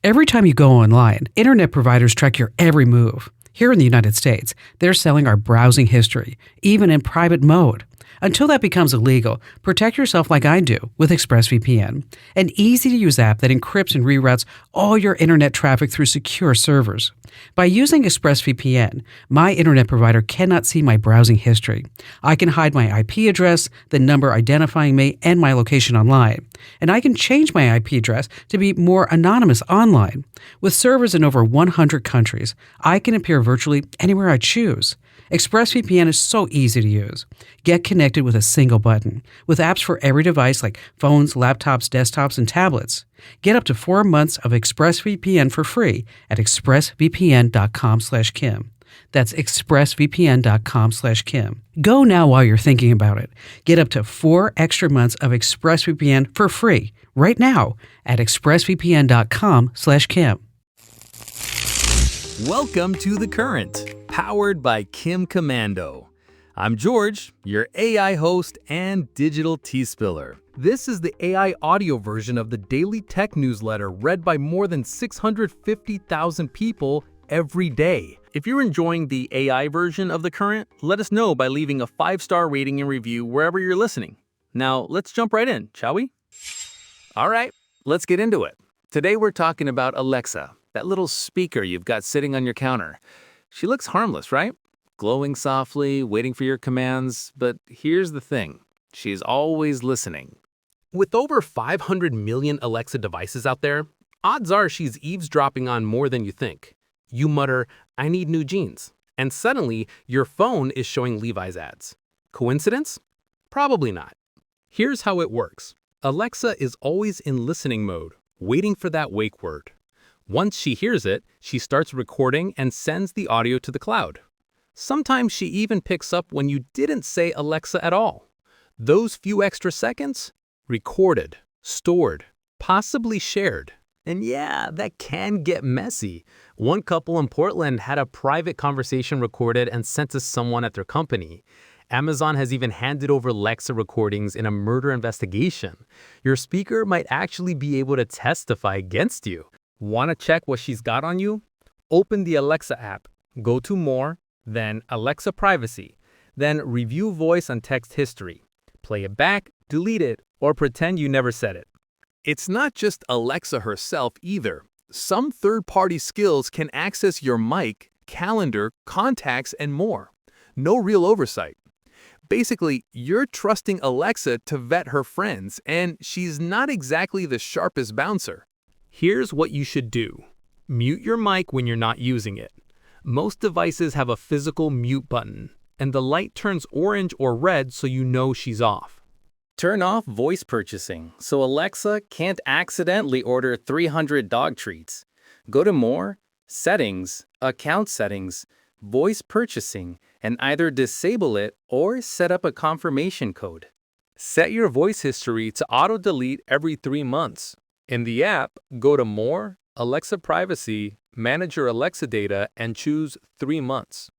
Every time you go online, internet providers track your every move. Here in the United States, they're selling our browsing history, even in private mode. Until that becomes illegal, protect yourself like I do with ExpressVPN, an easy-to-use app that encrypts and reroutes all your internet traffic through secure servers. By using ExpressVPN, my internet provider cannot see my browsing history. I can hide my IP address, the number identifying me, and my location online. And I can change my IP address to be more anonymous online. With servers in over 100 countries, I can appear virtually anywhere I choose. ExpressVPN is so easy to use. Get connected with a single button, with apps for every device like phones, laptops, desktops, and tablets. Get up to 4 months of ExpressVPN for free at expressvpn.com/Kim. That's expressvpn.com/Kim. Go now while you're thinking about it. Get up to 4 extra months of ExpressVPN for free right now at expressvpn.com/Kim. Welcome to The Current, powered by Kim Commando. I'm George, your AI host and digital tea spiller. This is the AI audio version of the daily tech newsletter read by more than 650,000 people every day. If you're enjoying the AI version of The Current, let us know by leaving a 5-star rating and review wherever you're listening. Now, let's jump right in, shall we? All right, let's get into it. Today we're talking about Alexa, that little speaker you've got sitting on your counter. She looks harmless, right? Glowing softly, waiting for your commands. But here's the thing. She's always listening. With over 500 million Alexa devices out there, odds are she's eavesdropping on more than you think. You mutter, "I need new jeans," and suddenly your phone is showing Levi's ads. Coincidence? Probably not. Here's how it works. Alexa is always in listening mode, waiting for that wake word. Once she hears it, she starts recording and sends the audio to the cloud. Sometimes she even picks up when you didn't say Alexa at all. Those few extra seconds? Recorded, stored, possibly shared. And yeah, that can get messy. One couple in Portland had a private conversation recorded and sent to someone at their company. Amazon has even handed over Alexa recordings in a murder investigation. Your speaker might actually be able to testify against you. Want to check what she's got on you? Open the Alexa app, go to More, then Alexa Privacy, then Review Voice and Text History. Play it back, delete it, or pretend you never said it. It's not just Alexa herself either. Some third-party skills can access your mic, calendar, contacts, and more. No real oversight. Basically, you're trusting Alexa to vet her friends, and she's not exactly the sharpest bouncer. Here's what you should do. Mute your mic when you're not using it. Most devices have a physical mute button, and the light turns orange or red so you know she's off. Turn off voice purchasing so Alexa can't accidentally order 300 dog treats. Go to More, Settings, Account Settings, Voice Purchasing, and either disable it or set up a confirmation code. Set your voice history to auto-delete every 3 months. In the app, go to More, Alexa Privacy, manage your Alexa data, and choose 3 months.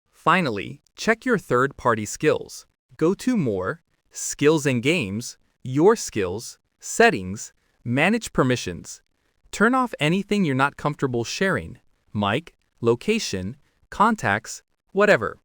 Finally, check your third-party skills. Go to More, Skills and Games, Your Skills, Settings, Manage Permissions. Turn off anything you're not comfortable sharing, mic, location, contacts, whatever.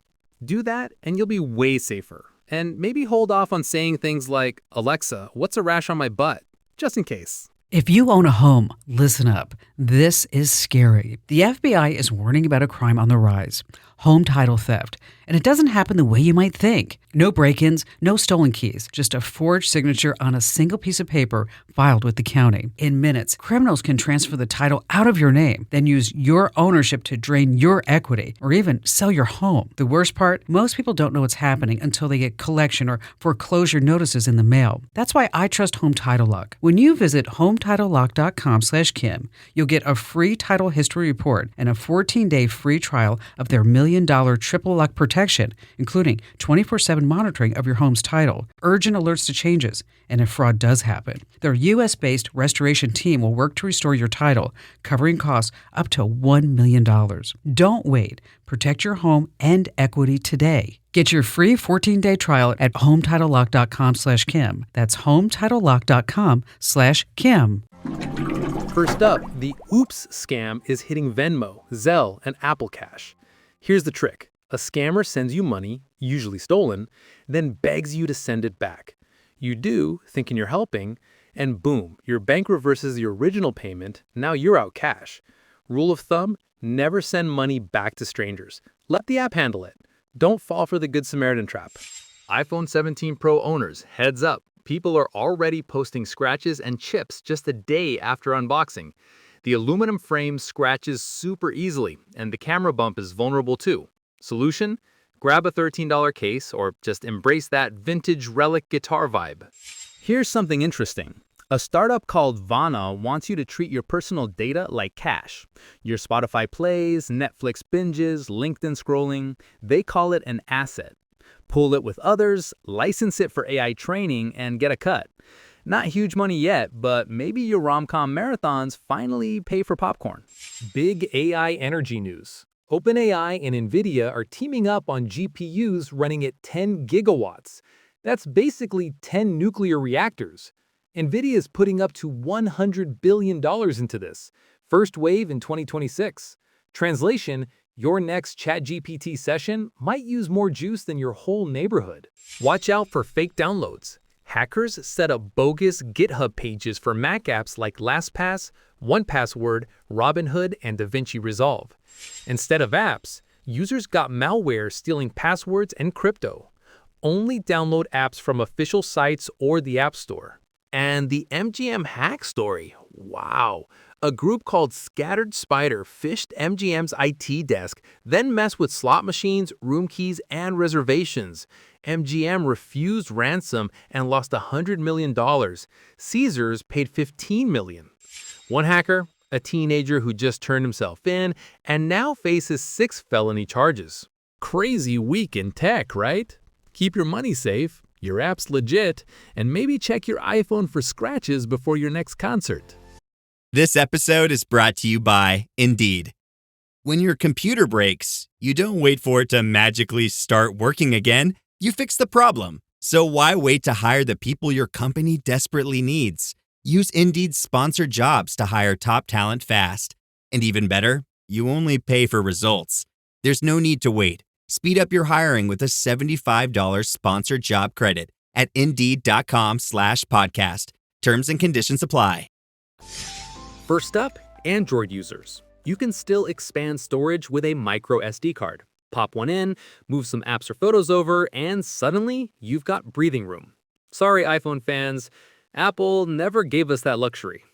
Do that and you'll be way safer. And maybe hold off on saying things like, "Alexa, what's a rash on my butt?" just in case. If you own a home, listen up. This is scary. The FBI is warning about a crime on the rise, home title theft. And it doesn't happen the way you might think. No break-ins, no stolen keys, just a forged signature on a single piece of paper filed with the county. In minutes, criminals can transfer the title out of your name, then use your ownership to drain your equity or even sell your home. The worst part, most people don't know what's happening until they get collection or foreclosure notices in the mail. That's why I trust Home Title Lock. When you visit HometitleLock.com/Kim, you'll get a free title history report and a 14-day free trial of their $1 million triple lock protection, including 24/7 monitoring of your home's title, urgent alerts to changes, and if fraud does happen. Their U.S.-based restoration team will work to restore your title, covering costs up to $1 million. Don't wait. Protect your home and equity today. Get your free 14-day trial at HometitleLock.com/Kim. That's HometitleLock.com/Kim. First up, the oops scam is hitting Venmo, Zelle, and Apple Cash. Here's the trick. A scammer sends you money, usually stolen, then begs you to send it back. You do, thinking you're helping, and boom, your bank reverses the original payment. Now you're out cash. Rule of thumb, never send money back to strangers. Let the app handle it. Don't fall for the Good Samaritan trap. iPhone 17 Pro owners, heads up. People are already posting scratches and chips just a day after unboxing. The aluminum frame scratches super easily, and the camera bump is vulnerable too. Solution? Grab a $13 case or just embrace that vintage relic guitar vibe. Here's something interesting. A startup called Vana wants you to treat your personal data like cash. Your Spotify plays, Netflix binges, LinkedIn scrolling, they call it an asset. Pool it with others, license it for AI training, and get a cut. Not huge money yet, but maybe your rom-com marathons finally pay for popcorn. Big AI energy news. OpenAI and NVIDIA are teaming up on GPUs running at 10 gigawatts. That's basically 10 nuclear reactors. NVIDIA is putting up to $100 billion into this. First wave in 2026. Translation: your next ChatGPT session might use more juice than your whole neighborhood. Watch out for fake downloads. Hackers set up bogus GitHub pages for Mac apps like LastPass, 1Password, Robinhood, and DaVinci Resolve. Instead of apps, users got malware stealing passwords and crypto. Only download apps from official sites or the App Store. And the MGM hack story. Wow. A group called Scattered Spider phished MGM's IT desk, then messed with slot machines, room keys, and reservations. MGM refused ransom and lost $100 million. Caesars paid $15 million. One hacker, a teenager who just turned himself in, and now faces 6 felony charges. Crazy week in tech, right? Keep your money safe, your app's legit, and maybe check your iPhone for scratches before your next concert. This episode is brought to you by Indeed. When your computer breaks, you don't wait for it to magically start working again. You fix the problem. So why wait to hire the people your company desperately needs? Use Indeed's sponsored jobs to hire top talent fast. And even better, you only pay for results. There's no need to wait. Speed up your hiring with a $75 sponsored job credit at Indeed.com/podcast. Terms and conditions apply. First up, Android users. You can still expand storage with a micro SD card. Pop one in, move some apps or photos over, and suddenly you've got breathing room. Sorry, iPhone fans, Apple never gave us that luxury.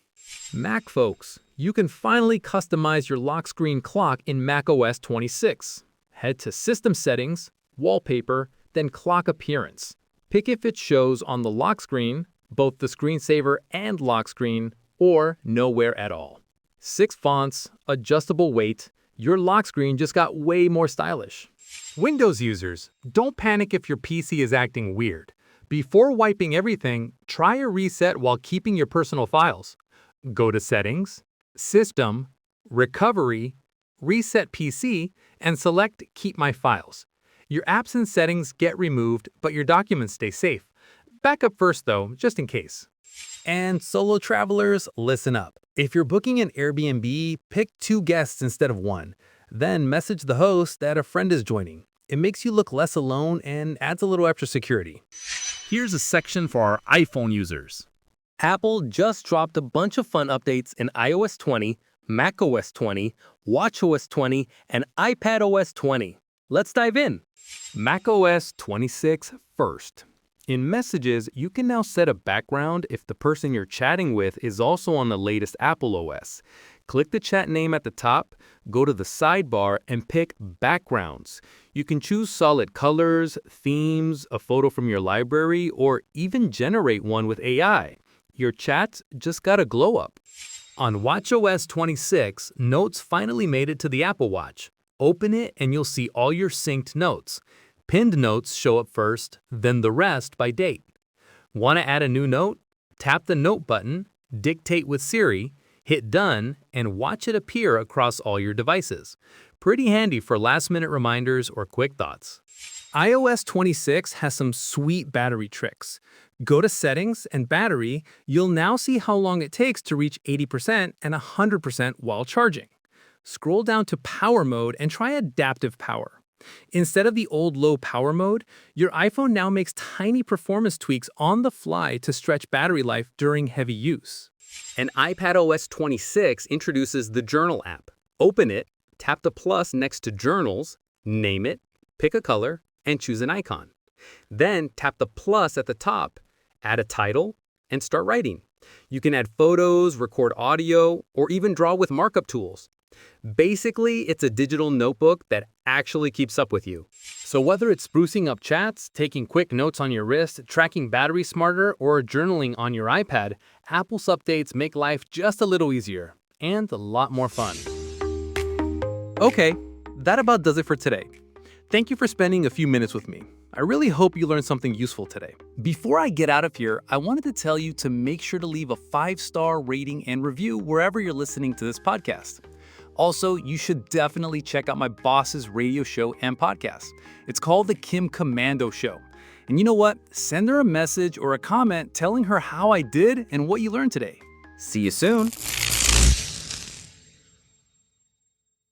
Mac folks, you can finally customize your lock screen clock in macOS 26. Head to System Settings, Wallpaper, then Clock Appearance. Pick if it shows on the lock screen, both the screensaver and lock screen, or nowhere at all. 6 fonts, adjustable weight, your lock screen just got way more stylish. Windows users, don't panic if your PC is acting weird. Before wiping everything, try a reset while keeping your personal files. Go to Settings, System, Recovery, Reset PC, and select Keep My Files. Your apps and settings get removed, but your documents stay safe. Back up first though, just in case. And solo travelers, listen up. If you're booking an Airbnb, pick 2 guests instead of 1. Then message the host that a friend is joining. It makes you look less alone and adds a little extra security. Here's a section for our iPhone users. Apple just dropped a bunch of fun updates in iOS 20, macOS 20, watchOS 20, and iPadOS 20. Let's dive in. macOS 26 first. In Messages, you can now set a background if the person you're chatting with is also on the latest Apple OS. Click the chat name at the top, go to the sidebar, and pick Backgrounds. You can choose solid colors, themes, a photo from your library, or even generate one with AI. Your chat just got a glow up. On watchOS 26, Notes finally made it to the Apple Watch. Open it and you'll see all your synced notes. Pinned notes show up first, then the rest by date. Want to add a new note? Tap the Note button, dictate with Siri, hit Done, and watch it appear across all your devices. Pretty handy for last-minute reminders or quick thoughts. iOS 26 has some sweet battery tricks. Go to Settings and Battery. You'll now see how long it takes to reach 80% and 100% while charging. Scroll down to Power Mode and try Adaptive Power. Instead of the old low power mode, your iPhone now makes tiny performance tweaks on the fly to stretch battery life during heavy use. And iPadOS 26 introduces the Journal app. Open it, tap the plus next to Journals, name it, pick a color, and choose an icon. Then tap the plus at the top, add a title, and start writing. You can add photos, record audio, or even draw with markup tools. Basically, it's a digital notebook that actually keeps up with you. So whether it's sprucing up chats, taking quick notes on your wrist, tracking battery smarter, or journaling on your iPad, Apple's updates make life just a little easier and a lot more fun. Okay, that about does it for today. Thank you for spending a few minutes with me. I really hope you learned something useful today. Before I get out of here, I wanted to tell you to make sure to leave a 5-star rating and review wherever you're listening to this podcast. Also, you should definitely check out my boss's radio show and podcast. It's called The Kim Komando Show. And you know what? Send her a message or a comment telling her how I did and what you learned today. See you soon.